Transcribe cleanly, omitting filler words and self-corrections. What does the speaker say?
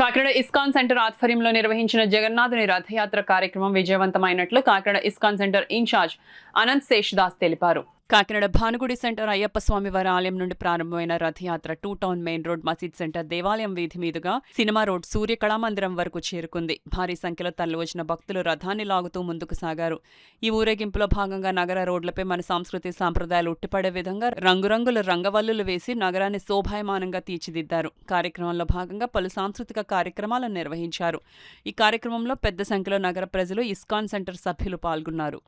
Kakinada ISKCON centre ఆధ్వర్యంలో నిర్వహించిన జగన్నాథుని రథయాత్ర కార్యక్రమం విజయవంతమైనట్లు Kakinada ISKCON centre in charge Anant Sheshadas తెలిపారు. కాకినాడ భానుగుడి సెంటర్ అయ్యప్ప స్వామి వారి ఆలయం నుండి ప్రారంభమైన Rathyatra two town main road Masjid centre దేవాలయం వీధి మీదుగా సినిమా రోడ్ సూర్య కళామందిరం వరకు చేరుకుంది. భారీ సంఖ్యలో తరలివచ్చిన భక్తులు రథాన్ని లాగుతూ ముందుకు సాగారు. ఈ ఊరేగింపులో భాగంగా నగర రోడ్లపై మన సంస్కృతి సాంప్రదాయాలు ఉట్టిపడే విధంగా రంగురంగుల రంగవల్లులు వేసి నగరాన్ని శోభాయమానంగా తీర్చిదిద్దారు. కార్యక్రమంలో భాగంగా పలు సాంస్కృతిక కార్యక్రమాలను నిర్వహించారు. ఈ కార్యక్రమంలో పెద్ద సంఖ్యలో నగర ప్రజలు, ఇస్కాన్ సెంటర్ సభ్యులు పాల్గొన్నారు.